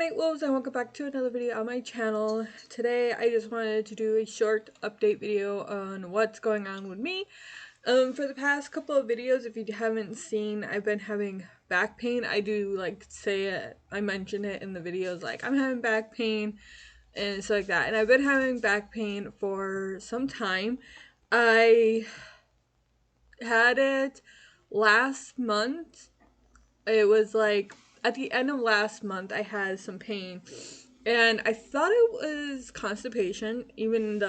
Night Wolves, and welcome back to another video on my channel. Today I just wanted to do a short update video on what's going on with me. For the past couple of videos, if you haven't seen, I've been having back pain. I do like say it, I mention it in the videos, like I'm having back pain and stuff like that. And I've been having back pain for some time. I had it last month. It was like at the end of last month I had some pain and I thought it was constipation. I went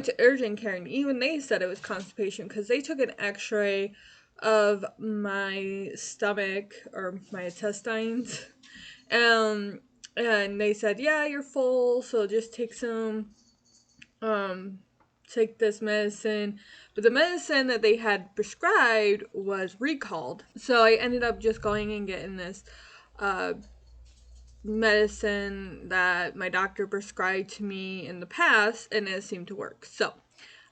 to urgent care and even they said it was constipation because they took an x-ray of my stomach or my intestines and they said, yeah, you're full, so just take this medicine. But the medicine that they had prescribed was recalled, so I ended up just going and getting this medicine that my doctor prescribed to me in the past, and it seemed to work. So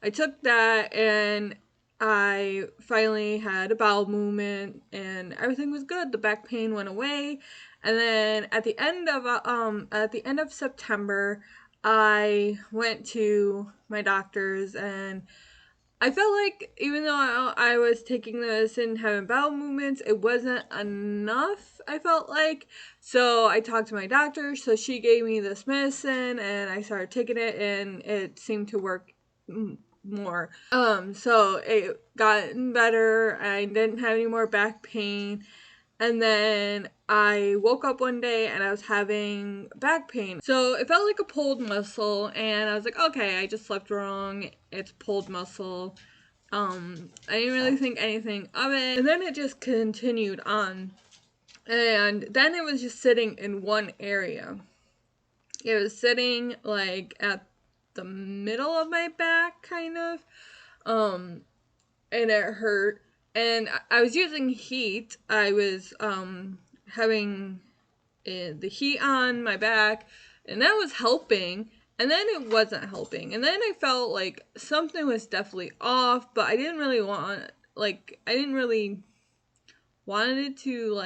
I took that and I finally had a bowel movement and everything was good. The back pain went away. And then at the end of September, I went to my doctor's and I felt like even though I was taking this and having bowel movements, it wasn't enough, I felt like. So I talked to my doctor, so she gave me this medicine and I started taking it and it seemed to work more. So it got better. I didn't have any more back pain. And then I woke up one day and I was having back pain. So it felt like a pulled muscle and I was like, okay, I just slept wrong. It's pulled muscle. I didn't really think anything of it. And then it just continued on. And then it was just sitting in one area. It was sitting like at the middle of my back, kind of. And it hurt. And I was using heat. I was having the heat on my back, and that was helping. And then it wasn't helping. And then I felt like something was definitely off, but I didn't really want it to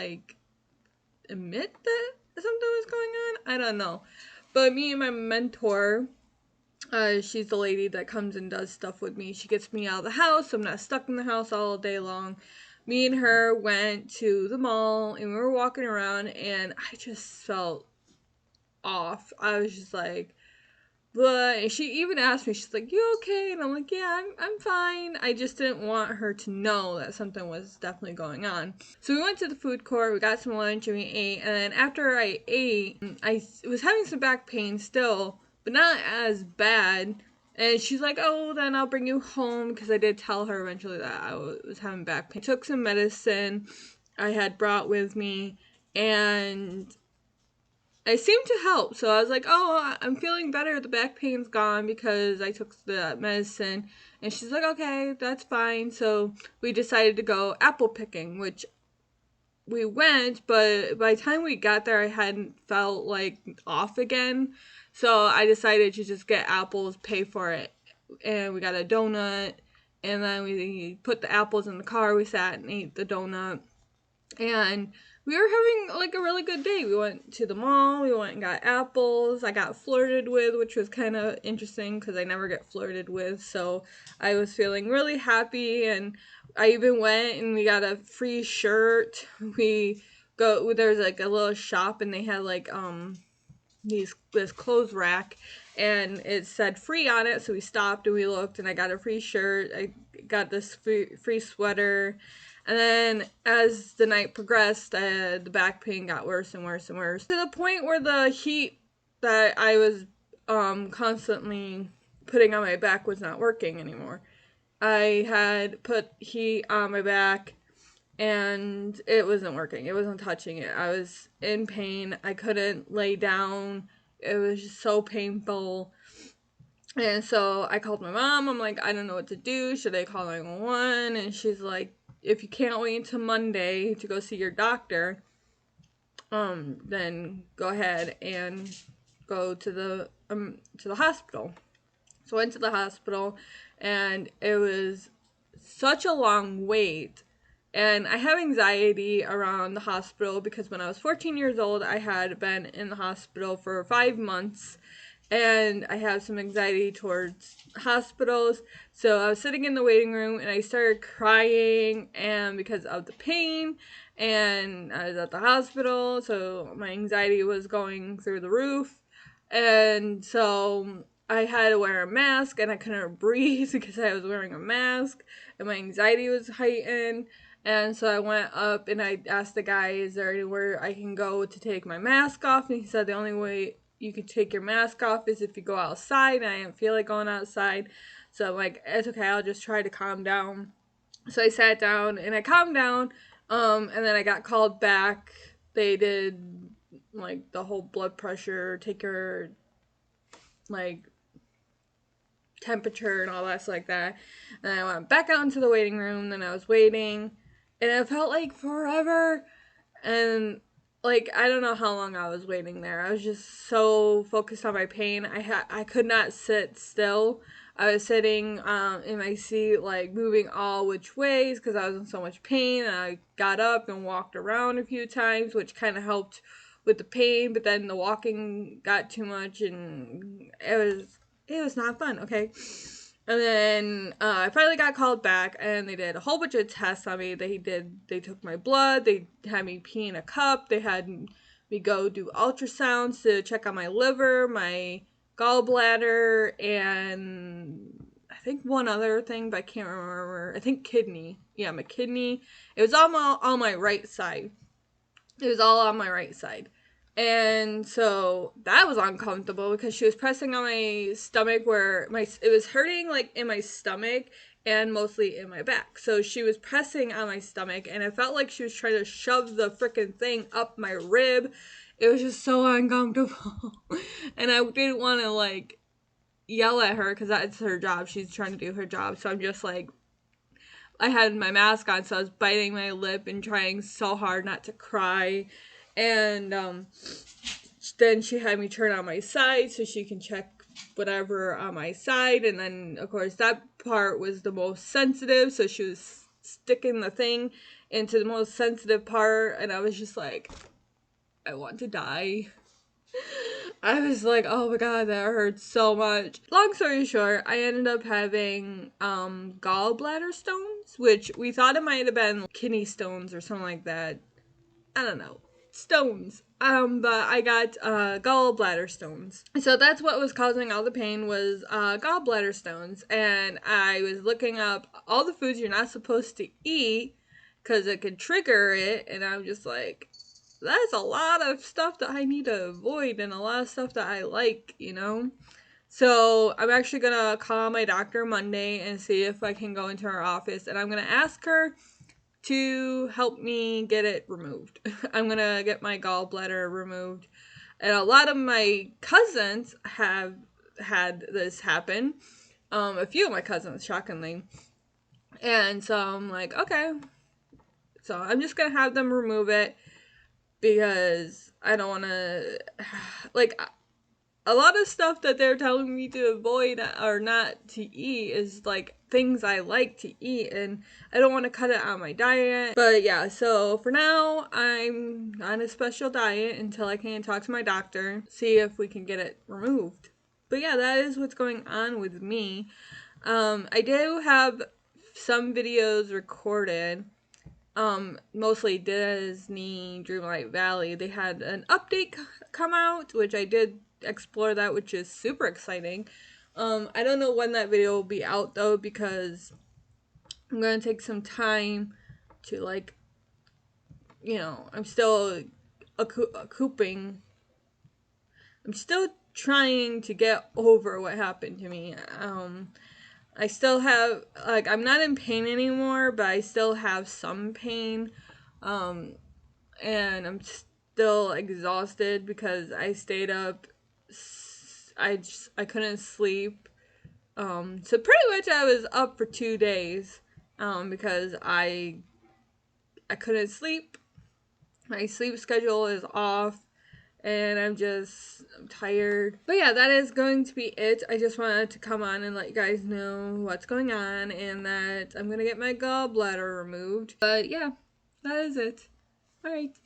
admit that something was going on. I don't know. But me and my mentor, she's the lady that comes and does stuff with me. She gets me out of the house, so I'm not stuck in the house all day long. Me and her went to the mall, and we were walking around, and I just felt off. I was just like, but and she even asked me, she's like, you okay? And I'm like, yeah, I'm fine. I just didn't want her to know that something was definitely going on. So we went to the food court, we got some lunch, and we ate. And then after I ate, I was having some back pain still, but not as bad. And she's like, oh, then I'll bring you home, because I did tell her eventually that I was having back pain. I took some medicine I had brought with me, and it seemed to help. So I was like, oh, I'm feeling better. The back pain's gone because I took the medicine. And she's like, okay, that's fine. So we decided to go apple picking, which we went, but by the time we got there, I hadn't felt like off again. So I decided to just get apples, pay for it. And we got a donut. And then we put the apples in the car. We sat and ate the donut. And we were having like a really good day. We went to the mall, we went and got apples. I got flirted with, which was kind of interesting because I never get flirted with. So I was feeling really happy, and I even went and we got a free shirt. There's like a little shop and they had like this clothes rack and it said free on it, so we stopped and we looked and I got a free shirt. I got this free sweater. And then as the night progressed, the back pain got worse and worse and worse, to the point where the heat that I was constantly putting on my back was not working anymore. I had put heat on my back and it wasn't working. It wasn't touching it. I was in pain. I couldn't lay down. It was just so painful. And so I called my mom. I'm like, I don't know what to do. Should I call 911? And she's like, if you can't wait until Monday to go see your doctor, then go ahead and go to the hospital. So I went to the hospital, and it was such a long wait. And I have anxiety around the hospital because when I was 14 years old, I had been in the hospital for 5 months, and I have some anxiety towards hospitals. So I was sitting in the waiting room and I started crying, and because of the pain, and I was at the hospital, so my anxiety was going through the roof. And so I had to wear a mask and I couldn't breathe because I was wearing a mask, and my anxiety was heightened. And so I went up and I asked the guy, is there anywhere I can go to take my mask off? And he said the only way you can take your mask off is if you go outside. And I didn't feel like going outside. So I'm like, it's okay, I'll just try to calm down. So I sat down and I calmed down. And then I got called back. They did like the whole blood pressure, take your like temperature and all that stuff like that. And I went back out into the waiting room. Then I was waiting, and it felt like forever. And like I don't know how long I was waiting there. I was just so focused on my pain. I could not sit still. I was sitting in my seat, like moving all which ways because I was in so much pain. And I got up and walked around a few times, which kind of helped with the pain. But then the walking got too much, and it was not fun. Okay. And then I finally got called back, and they did a whole bunch of tests on me. They took my blood, they had me pee in a cup, they had me go do ultrasounds to check on my liver, my gallbladder, and I think one other thing, but I can't remember. I think kidney. Yeah, my kidney. It was all on my right side. It was all on my right side. And so that was uncomfortable because she was pressing on my stomach where it was hurting like in my stomach and mostly in my back. So she was pressing on my stomach and it felt like she was trying to shove the freaking thing up my rib. It was just so uncomfortable. And I didn't want to like yell at her because that's her job. She's trying to do her job. So I'm just like, I had my mask on, so I was biting my lip and trying so hard not to cry. And then she had me turn on my side so she can check whatever on my side. And then, of course, that part was the most sensitive, so she was sticking the thing into the most sensitive part. And I was just like, I want to die. I was like, oh my god, that hurts so much. Long story short, I ended up having gallbladder stones, which we thought it might have been kidney stones or something like that. I don't know. Stones. But I got gallbladder stones. So that's what was causing all the pain was gallbladder stones. And I was looking up all the foods you're not supposed to eat because it could trigger it. And I'm just like, that's a lot of stuff that I need to avoid and a lot of stuff that I like, you know? So I'm actually going to call my doctor Monday and see if I can go into her office. And I'm going to ask her to help me get it removed. I'm going to get my gallbladder removed. And a lot of my cousins have had this happen. A few of my cousins, shockingly. And so I'm like, okay. So I'm just going to have them remove it because I don't want to, like, a lot of stuff that they're telling me to avoid or not to eat is like things I like to eat, and I don't want to cut it out of my diet. But yeah, so for now I'm on a special diet until I can talk to my doctor, see if we can get it removed. But yeah, that is what's going on with me. I do have some videos recorded, mostly Disney Dreamlight Valley. They had an update come out, which I did explore that, which is super exciting. I don't know when that video will be out though, because I'm gonna take some time to like, you know, I'm still cooping. I'm still trying to get over what happened to me. I still have, like, I'm not in pain anymore, but I still have some pain. And I'm still exhausted because I stayed up. I couldn't sleep. So pretty much I was up for 2 days. Because I couldn't sleep. My sleep schedule is off. and I'm tired. But yeah, that is going to be it. I just wanted to come on and let you guys know what's going on and that I'm gonna get my gallbladder removed. But yeah, that is it. Alright.